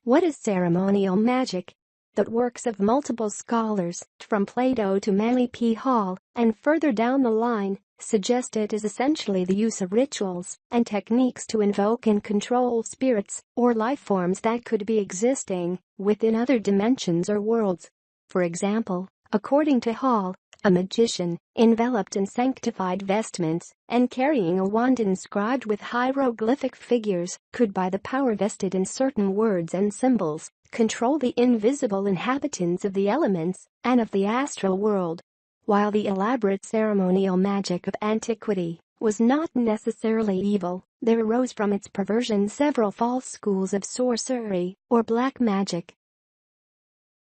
What is ceremonial magic? The works of multiple scholars, from Plato to Manly P. Hall, and further down the line, suggest it is essentially the use of rituals and techniques to invoke and control spirits or life forms that could be existing within other dimensions or worlds. For example, according to Hall, a magician, enveloped in sanctified vestments and carrying a wand inscribed with hieroglyphic figures, could, by the power vested in certain words and symbols, control the invisible inhabitants of the elements and of the astral world. While the elaborate ceremonial magic of antiquity was not necessarily evil, there arose from its perversion several false schools of sorcery or black magic.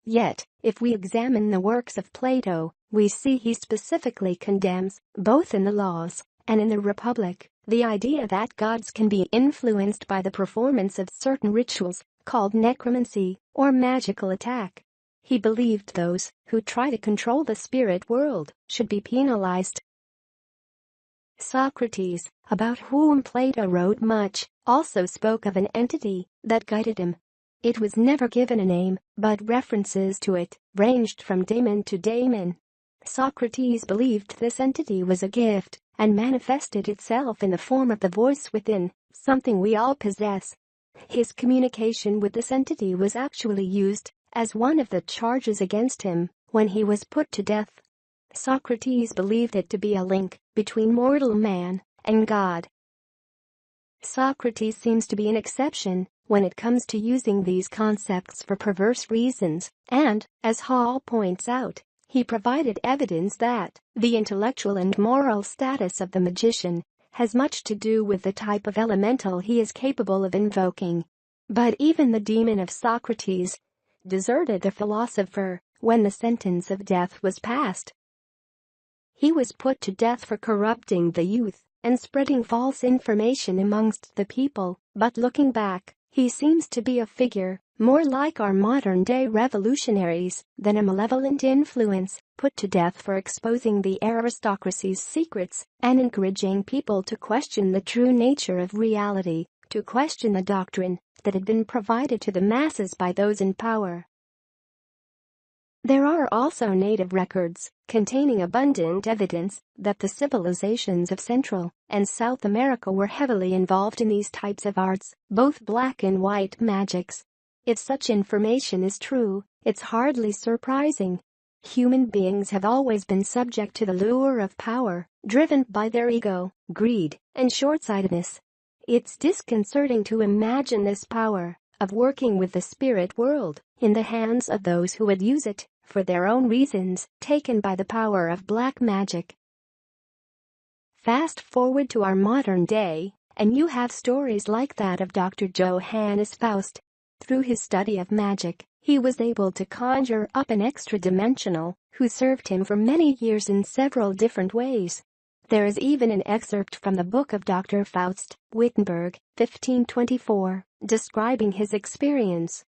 Yet, if we examine the works of Plato, we see he specifically condemns, both in the Laws and in the Republic, the idea that gods can be influenced by the performance of certain rituals, called necromancy or magical attack. He believed those who try to control the spirit world should be penalized. Socrates, about whom Plato wrote much, also spoke of an entity that guided him. It was never given a name, but references to it ranged from daemon to daemon. Socrates believed this entity was a gift and manifested itself in the form of the voice within, something we all possess. His communication with this entity was actually used as one of the charges against him when he was put to death. Socrates believed it to be a link between mortal man and God. Socrates seems to be an exception when it comes to using these concepts for perverse reasons, and, as Hall points out, he provided evidence that the intellectual and moral status of the magician has much to do with the type of elemental he is capable of invoking. But even the demon of Socrates deserted the philosopher when the sentence of death was passed. He was put to death for corrupting the youth and spreading false information amongst the people, but looking back, he seems to be a figure more like our modern-day revolutionaries than a malevolent influence, put to death for exposing the aristocracy's secrets and encouraging people to question the true nature of reality, to question the doctrine that had been provided to the masses by those in power. There are also native records containing abundant evidence that the civilizations of Central and South America were heavily involved in these types of arts, both black and white magics. If such information is true, it's hardly surprising. Human beings have always been subject to the lure of power, driven by their ego, greed, and short-sightedness. It's disconcerting to imagine this power of working with the spirit world in the hands of those who would use it for their own reasons, taken by the power of black magic. Fast forward to our modern day, and you have stories like that of Dr. Johannes Faust. Through his study of magic, he was able to conjure up an extra-dimensional who served him for many years in several different ways. There is even an excerpt from the book of Dr. Faust, Wittenberg, 1524, describing his experience.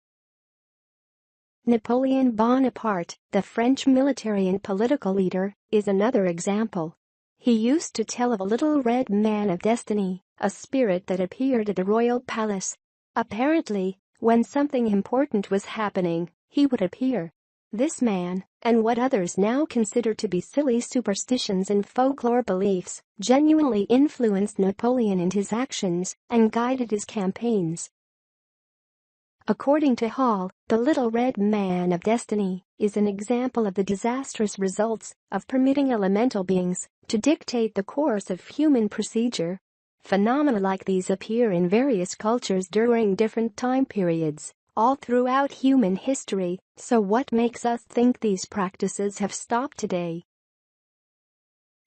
Napoleon Bonaparte, the French military and political leader, is another example. He used to tell of a little red man of destiny, a spirit that appeared at the royal palace. Apparently, when something important was happening, he would appear. This man, and what others now consider to be silly superstitions and folklore beliefs, genuinely influenced Napoleon in his actions and guided his campaigns. According to Hall, the little red man of destiny is an example of the disastrous results of permitting elemental beings to dictate the course of human procedure. Phenomena like these appear in various cultures during different time periods, all throughout human history, so what makes us think these practices have stopped today?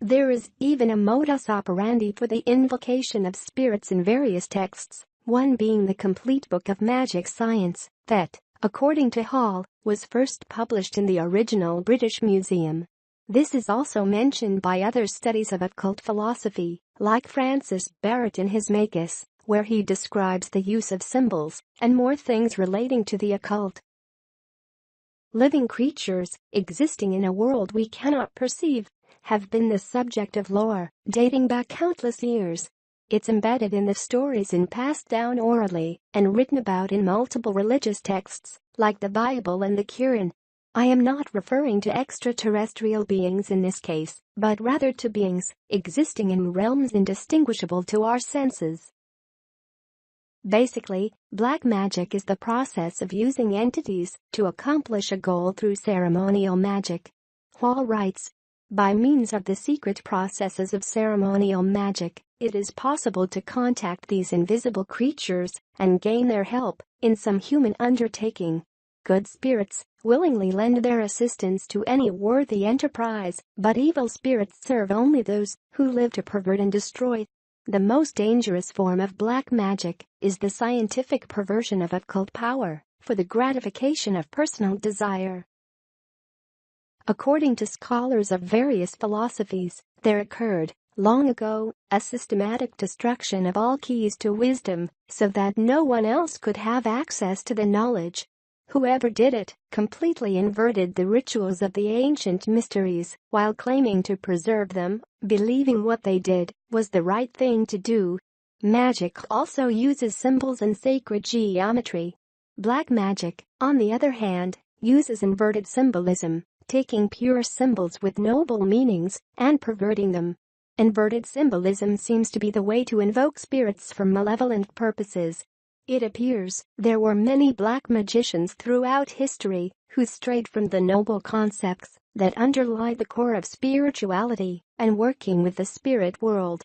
There is even a modus operandi for the invocation of spirits in various texts, one being the Complete Book of Magic Science, that, according to Hall, was first published in the original British Museum. This is also mentioned by other studies of occult philosophy, like Francis Barrett in his Magus, where he describes the use of symbols and more things relating to the occult. Living creatures, existing in a world we cannot perceive, have been the subject of lore dating back countless years. It's embedded in the stories and passed down orally and written about in multiple religious texts, like the Bible and the Quran. I am not referring to extraterrestrial beings in this case, but rather to beings existing in realms indistinguishable to our senses. Basically, black magic is the process of using entities to accomplish a goal through ceremonial magic. Hall writes, by means of the secret processes of ceremonial magic, it is possible to contact these invisible creatures and gain their help in some human undertaking. Good spirits willingly lend their assistance to any worthy enterprise, but evil spirits serve only those who live to pervert and destroy. The most dangerous form of black magic is the scientific perversion of occult power for the gratification of personal desire. According to scholars of various philosophies, there occurred, long ago, a systematic destruction of all keys to wisdom so that no one else could have access to the knowledge. Whoever did it completely inverted the rituals of the ancient mysteries while claiming to preserve them, believing what they did was the right thing to do. Magic also uses symbols and sacred geometry. Black magic, on the other hand, uses inverted symbolism, taking pure symbols with noble meanings and perverting them. Inverted symbolism seems to be the way to invoke spirits for malevolent purposes. It appears there were many black magicians throughout history who strayed from the noble concepts that underlie the core of spirituality and working with the spirit world.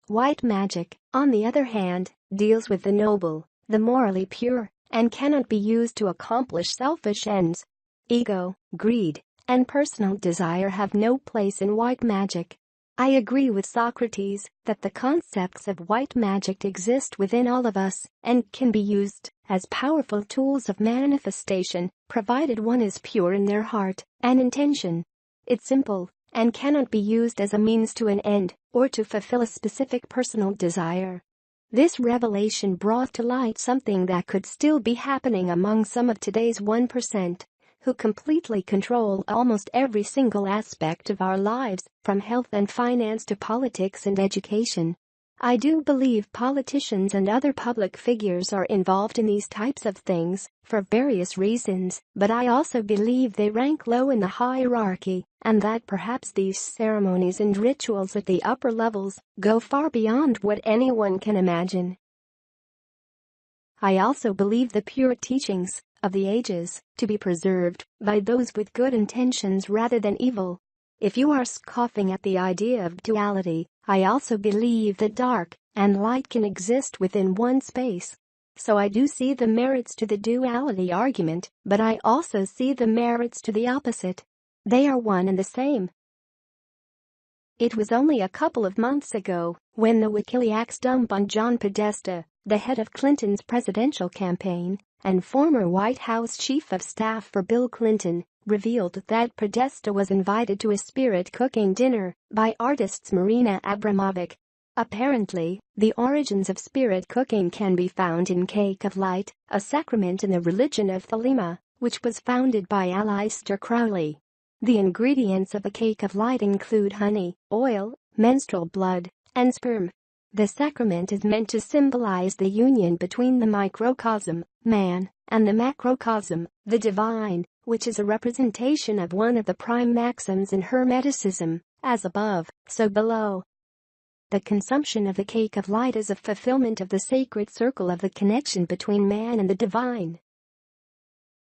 White magic, on the other hand, deals with the noble, the morally pure, and cannot be used to accomplish selfish ends. Ego, greed, and personal desire have no place in white magic. I agree with Socrates that the concepts of white magic exist within all of us and can be used as powerful tools of manifestation, provided one is pure in their heart and intention. It's simple and cannot be used as a means to an end or to fulfill a specific personal desire. This revelation brought to light something that could still be happening among some of today's 1%. Who completely control almost every single aspect of our lives, from health and finance to politics and education. I do believe politicians and other public figures are involved in these types of things for various reasons, but I also believe they rank low in the hierarchy, and that perhaps these ceremonies and rituals at the upper levels go far beyond what anyone can imagine. I also believe the pure teachings of the ages to be preserved by those with good intentions rather than evil. If you are scoffing at the idea of duality, I also believe that dark and light can exist within one space. So I do see the merits to the duality argument, but I also see the merits to the opposite. They are one and the same. It was only a couple of months ago when the WikiLeaks dump on John Podesta, the head of Clinton's presidential campaign and former White House chief of staff for Bill Clinton, revealed that Podesta was invited to a spirit cooking dinner by artists Marina Abramovic. Apparently, the origins of spirit cooking can be found in Cake of Light, a sacrament in the religion of Thelema, which was founded by Aleister Crowley. The ingredients of a cake of light include honey, oil, menstrual blood, and sperm. The sacrament is meant to symbolize the union between the microcosm, man, and the macrocosm, the divine, which is a representation of one of the prime maxims in Hermeticism, as above, so below. The consumption of the cake of light is a fulfillment of the sacred circle of the connection between man and the divine.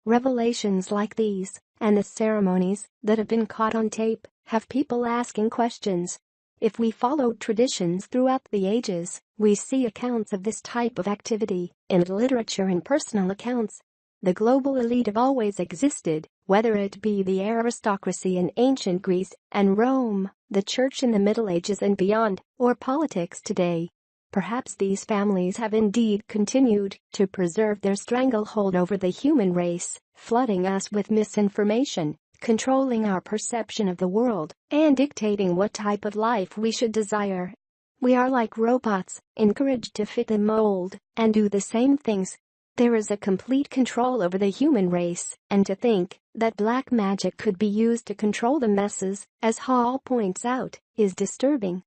Revelations like these, and the ceremonies that have been caught on tape, have people asking questions. If we follow traditions throughout the ages, we see accounts of this type of activity in literature and personal accounts. The global elite have always existed, whether it be the aristocracy in ancient Greece and Rome, the church in the Middle Ages and beyond, or politics today. Perhaps these families have indeed continued to preserve their stranglehold over the human race, flooding us with misinformation, controlling our perception of the world, and dictating what type of life we should desire. We are like robots, encouraged to fit the mold and do the same things. There is a complete control over the human race, and to think that black magic could be used to control the masses, as Hall points out, is disturbing.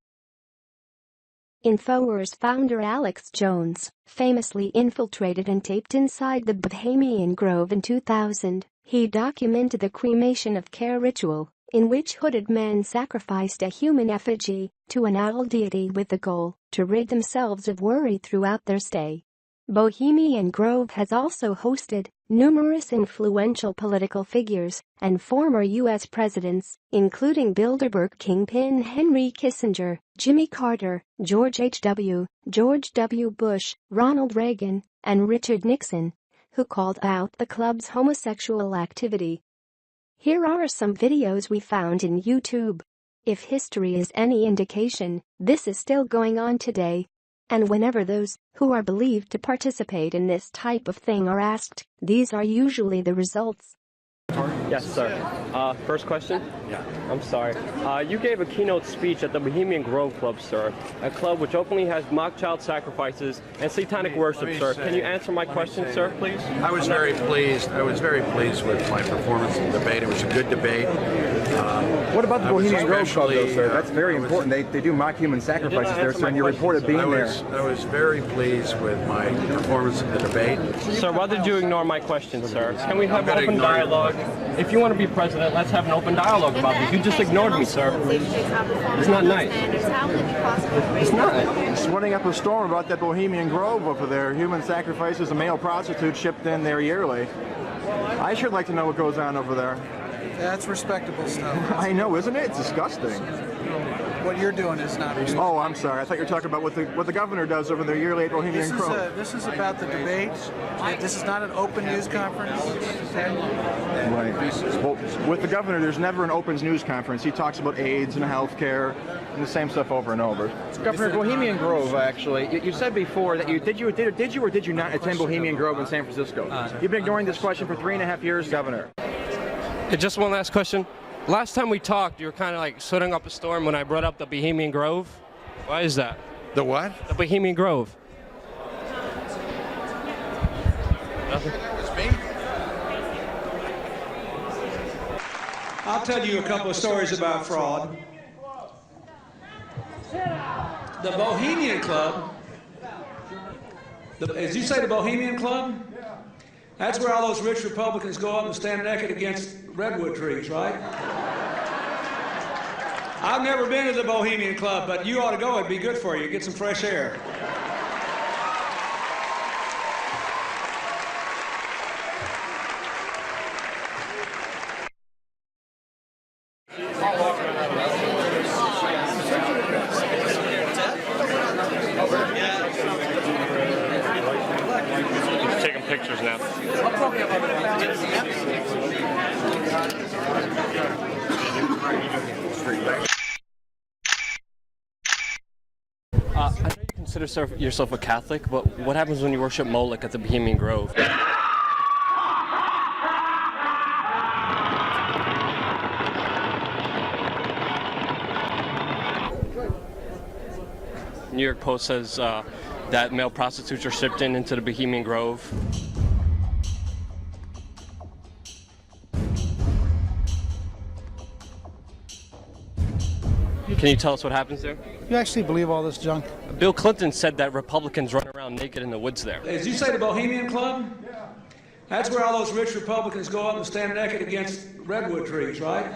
InfoWars founder Alex Jones famously infiltrated and taped inside the Bohemian Grove in 2000. He documented the cremation of care ritual, in which hooded men sacrificed a human effigy to an owl deity with the goal to rid themselves of worry throughout their stay. Bohemian Grove has also hosted numerous influential political figures and former U.S. presidents, including Bilderberg kingpin Henry Kissinger, Jimmy Carter, George H.W., George W. Bush, Ronald Reagan, and Richard Nixon, who called out the club's homosexual activity. Here are some videos we found in YouTube. If history is any indication, this is still going on today. And whenever those who are believed to participate in this type of thing are asked, these are usually the results. Yes, sir. First question? Yeah. I'm sorry. You gave a keynote speech at the Bohemian Grove Club, sir. A club which openly has mock child sacrifices and satanic worship, sir. Can you answer my question, sir, please? I was very pleased. I was very pleased with my performance in the debate. It was a good debate. What about the Bohemian Grove Club, though, sir? That's very important. They do mock human sacrifices there, sir, and you reported being there. I was very pleased with my performance in the debate. Sir, why did you ignore my question, sir? Can we have open dialogue? If you want to be president, let's have an open dialogue about this. You just ignored me, sir. It's not nice. It's not. It's running up a storm about that Bohemian Grove over there. Human sacrifices and male prostitutes shipped in there yearly. I sure like to know what goes on over there. That's respectable stuff. I know, isn't it? It's disgusting. What you're doing is not respectable. Oh, I'm sorry. I thought you were talking about what the governor does over there yearly at Bohemian Grove. This is about the debate. This is not an open news conference. Right. Well, with the governor, there's never an open news conference. He talks about AIDS and health care and the same stuff over and over. Governor, Bohemian Grove, actually, you said before that did you or did you not attend Bohemian Grove in San Francisco? You've been ignoring this question for 3.5 years, Governor. Just one last question. Last time we talked, you were kind of like setting up a storm when I brought up the Bohemian Grove. Why is that? The what? The Bohemian Grove. Nothing? It's me. I'll tell you a couple of stories about fraud. The Bohemian Club, as you say, the Bohemian Club? That's where all those rich Republicans go up and stand naked against redwood trees, right? I've never been to the Bohemian Club, but you ought to go. It'd be good for you. Get some fresh air. Taking pictures now. I know you consider yourself a Catholic, but what happens when you worship Moloch at the Bohemian Grove? New York Post says that male prostitutes are shipped into the Bohemian Grove. Can you tell us what happens there? You actually believe all this junk? Bill Clinton said that Republicans run around naked in the woods there. As you say, the Bohemian Club? That's where all those rich Republicans go up and stand naked against redwood trees, right?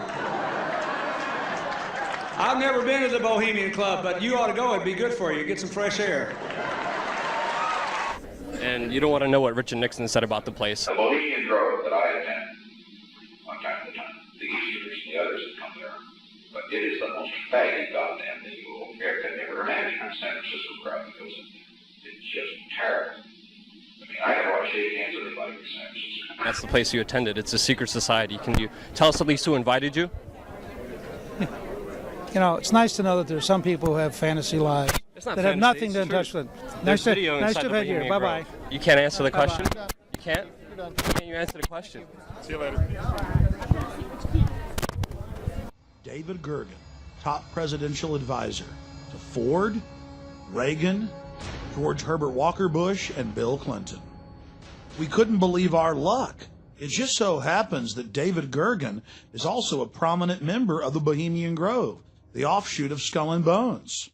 I've never been to the Bohemian Club, but you ought to go. It'd be good for you. Get some fresh air. And you don't want to know what Richard Nixon said about the place. The Bohemian Grove that I attend, one time to time, the Easterners and the others that come there, but it is the most faggy goddamn thing you will ever imagine in San Francisco crowd, because it's just terrible. I mean, I never want to shake hands with anybody in San Francisco. That's the place you attended. It's a secret society. Can you tell us at least who invited you? You know, it's nice to know that there's some people who have fantasy lives that have nothing to touch with. Nice to have had you. Bye-bye. You can't answer the question? Bye-bye. You can't? Can you answer the question? See you later. David Gergen, top presidential advisor to Ford, Reagan, George Herbert Walker Bush, and Bill Clinton. We couldn't believe our luck. It just so happens that David Gergen is also a prominent member of the Bohemian Grove, the offshoot of Skull and Bones.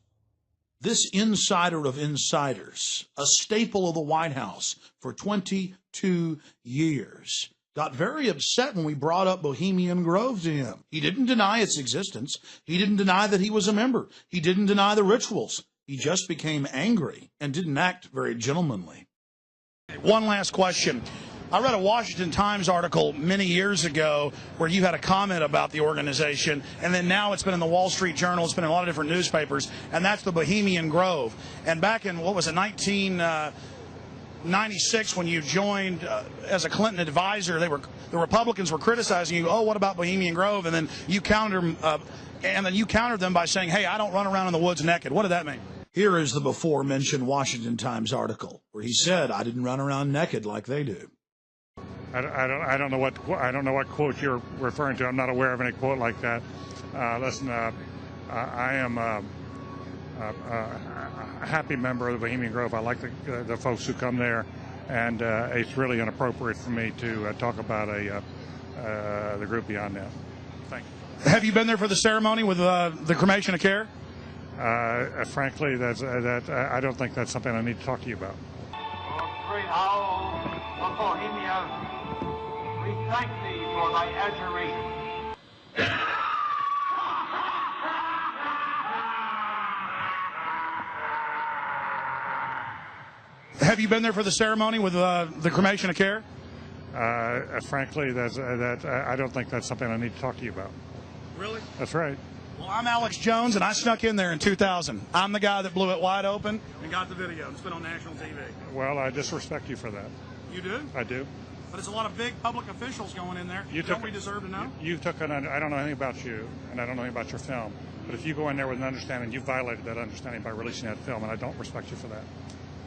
This insider of insiders, a staple of the White House for 22 years, got very upset when we brought up Bohemian Grove to him. He didn't deny its existence. He didn't deny that he was a member. He didn't deny the rituals. He just became angry and didn't act very gentlemanly. One last question. I read a Washington Times article many years ago where you had a comment about the organization, and then now it's been in the Wall Street Journal, it's been in a lot of different newspapers, and that's the Bohemian Grove. And back in, what was it, 1996, when you joined as a Clinton advisor, the Republicans were criticizing you, oh, what about Bohemian Grove? And then you countered them by saying, hey, I don't run around in the woods naked. What did that mean? Here is the before-mentioned Washington Times article where he said, I didn't run around naked like they do. I don't know what quote you're referring to. I'm not aware of any quote like that. Listen, I am a happy member of the Bohemian Grove. I like the folks who come there, and it's really inappropriate for me to talk about the group beyond that. Thank you. Have you been there for the ceremony with the cremation of care? Frankly, I don't think that's something I need to talk to you about. Great owl of Bohemia, we thank thee for thy adjuration. Have you been there for the ceremony with the cremation of care? Frankly, I don't think that's something I need to talk to you about. Really? That's right. Well, I'm Alex Jones, and I snuck in there in 2000. I'm the guy that blew it wide open and got the video. It's been on national TV. Well, I disrespect you for that. You do? I do. But it's a lot of big public officials going in there. Don't we deserve to know? I don't know anything about you, and I don't know anything about your film. But if you go in there with an understanding, you violated that understanding by releasing that film, and I don't respect you for that.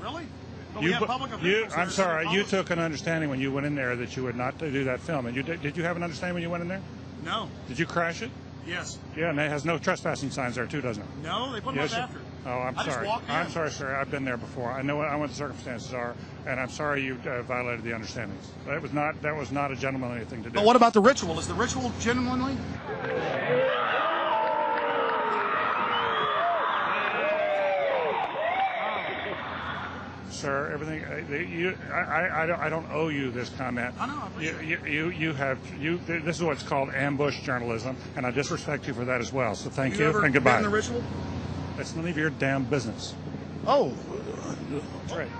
Really? But we have public officials. I'm sorry. You took an understanding when you went in there that you would not do that film. And did you have an understanding when you went in there? No. Did you crash it? Yes. Yeah, and it has no trespassing signs there too, doesn't it? No, they put them up after. Oh, I'm sorry. I'm sorry, sir. I've been there before. I know what the circumstances are, and I'm sorry you violated the understandings. That was not a gentlemanly thing to do. But what about the ritual? Is the ritual gentlemanly? Sir, everything. I don't owe you this comment. I know. This is what's called ambush journalism, and I disrespect you for that as well. So thank you and goodbye. Been in the ritual? It's none of your damn business. Oh, that's right.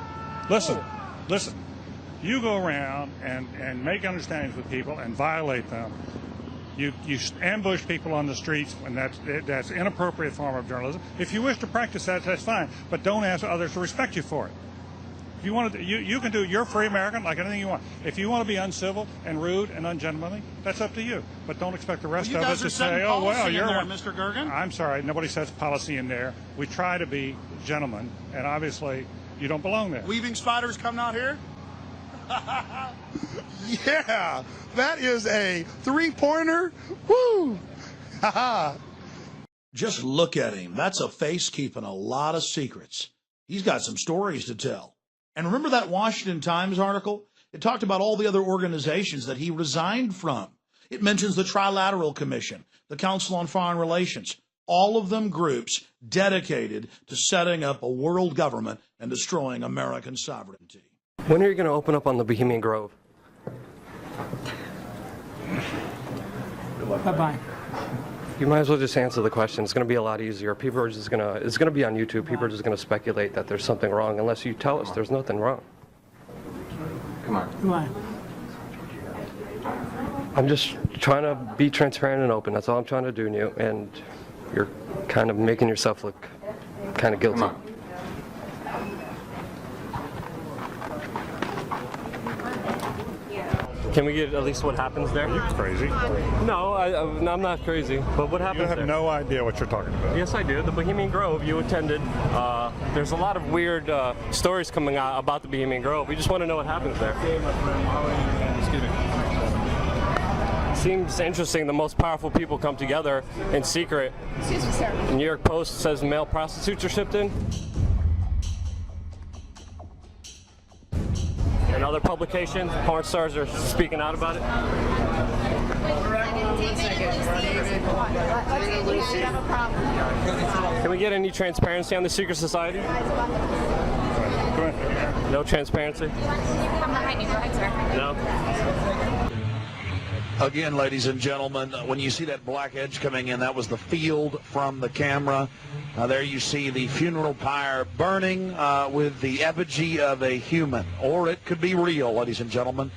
Listen. You go around and make understandings with people and violate them. You ambush people on the streets, and that's inappropriate form of journalism. If you wish to practice that, that's fine, but don't ask others to respect you for it. If you want to, you can do. You're a free American, like anything you want. If you want to be uncivil and rude and ungentlemanly, that's up to you. But don't expect the rest of us to say, "Oh, well, you're one." Mr. Gergen. I'm sorry, nobody sets policy in there. We try to be gentlemen, and obviously, you don't belong there. Weaving spiders come out here. Yeah, that is a three-pointer. Woo! Just look at him. That's a face keeping a lot of secrets. He's got some stories to tell. And remember that Washington Times article? It talked about all the other organizations that he resigned from. It mentions the Trilateral Commission, the Council on Foreign Relations, all of them groups dedicated to setting up a world government and destroying American sovereignty. When are you going to open up on the Bohemian Grove? Bye-bye. You might as well just answer the question. It's going to be a lot easier. People are just it's going to be on YouTube. People are just going to speculate that there's something wrong unless you tell us there's nothing wrong. Come on. I'm just trying to be transparent and open. That's all I'm trying to do, Newt. And you're kind of making yourself look kind of guilty. Can we get at least what happens there? You're crazy. No, I'm not crazy. But what happens there? You have no idea what you're talking about. Yes, I do. The Bohemian Grove, you attended. There's a lot of weird stories coming out about the Bohemian Grove. We just want to know what happens there. Excuse me. Seems interesting. The most powerful people come together in secret. Excuse me, sir. The New York Post says male prostitutes are shipped in. And other publications, porn stars are speaking out about it. Can we we get any transparency on the secret society? No transparency? Come behind you. Go ahead, sir. No? Again, ladies and gentlemen, when you see that black edge coming in, that was the field from the camera. There you see the funeral pyre burning with the effigy of a human. Or it could be real, ladies and gentlemen.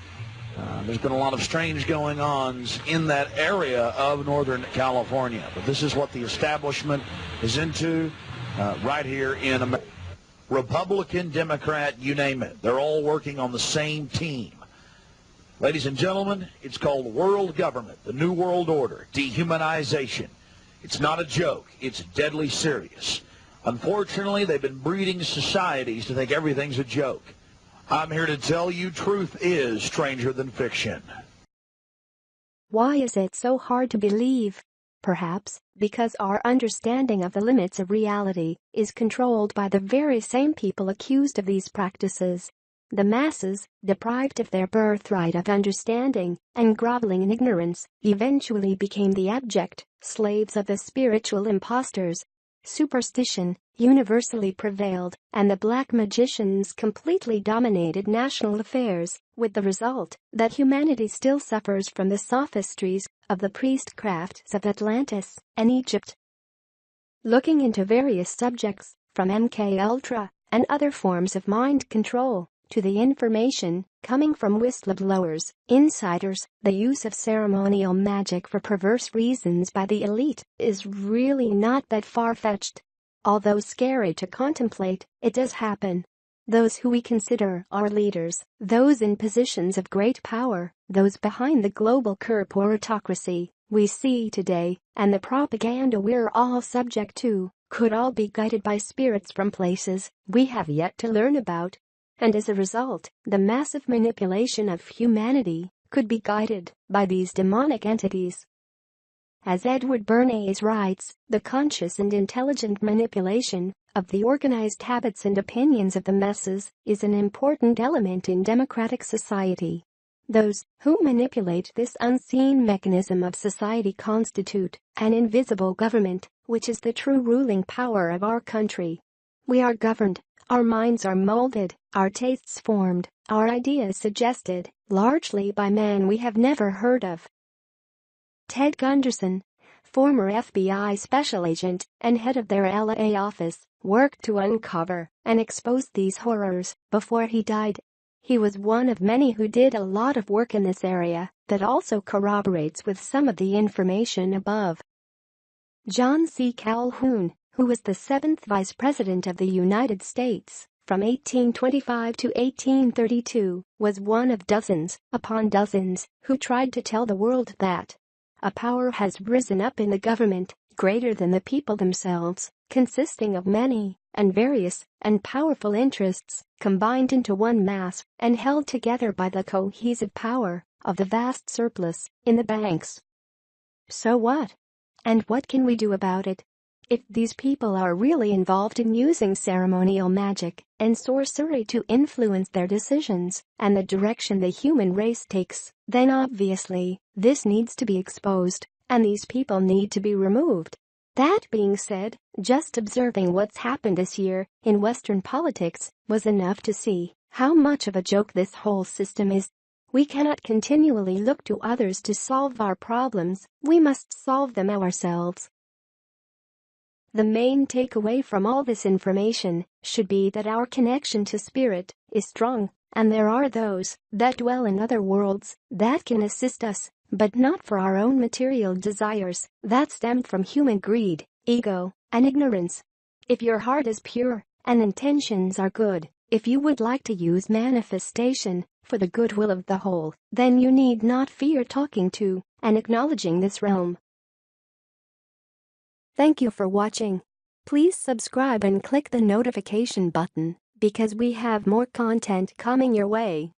There's been a lot of strange going-ons in that area of Northern California. But this is what the establishment is into right here in America. Republican, Democrat, you name it. They're all working on the same team. Ladies and gentlemen, it's called world government, the New World Order, dehumanization. It's not a joke. It's deadly serious. Unfortunately, they've been breeding societies to think everything's a joke. I'm here to tell you truth is stranger than fiction. Why is it so hard to believe? Perhaps because our understanding of the limits of reality is controlled by the very same people accused of these practices. The masses, deprived of their birthright of understanding and groveling in ignorance, eventually became the abject slaves of the spiritual impostors. Superstition universally prevailed, and the black magicians completely dominated national affairs, with the result that humanity still suffers from the sophistries of the priestcrafts of Atlantis and Egypt. Looking into various subjects, from MK Ultra and other forms of mind control, to the information coming from whistleblowers, insiders, the use of ceremonial magic for perverse reasons by the elite is really not that far-fetched. Although scary to contemplate, it does happen. Those who we consider our leaders, those in positions of great power, those behind the global corporatocracy we see today, and the propaganda we're all subject to, could all be guided by spirits from places we have yet to learn about. And as a result, the massive manipulation of humanity could be guided by these demonic entities. As Edward Bernays writes, the conscious and intelligent manipulation of the organized habits and opinions of the masses is an important element in democratic society. Those who manipulate this unseen mechanism of society constitute an invisible government, which is the true ruling power of our country. We are governed. Our minds are molded, our tastes formed, our ideas suggested, largely by men we have never heard of. Ted Gunderson, former FBI special agent and head of their LA office, worked to uncover and expose these horrors before he died. He was one of many who did a lot of work in this area that also corroborates with some of the information above. John C. Calhoun, who was the 7th Vice President of the United States from 1825 to 1832, was one of dozens upon dozens who tried to tell the world that a power has risen up in the government, greater than the people themselves, consisting of many and various and powerful interests combined into one mass and held together by the cohesive power of the vast surplus in the banks. So what? And what can we do about it? If these people are really involved in using ceremonial magic and sorcery to influence their decisions and the direction the human race takes, then obviously this needs to be exposed and these people need to be removed. That being said, just observing what's happened this year in Western politics was enough to see how much of a joke this whole system is. We cannot continually look to others to solve our problems. We must solve them ourselves. The main takeaway from all this information should be that our connection to spirit is strong, and there are those that dwell in other worlds that can assist us, but not for our own material desires that stem from human greed, ego, and ignorance. If your heart is pure and intentions are good, if you would like to use manifestation for the goodwill of the whole, then you need not fear talking to and acknowledging this realm. Thank you for watching. Please subscribe and click the notification button because we have more content coming your way.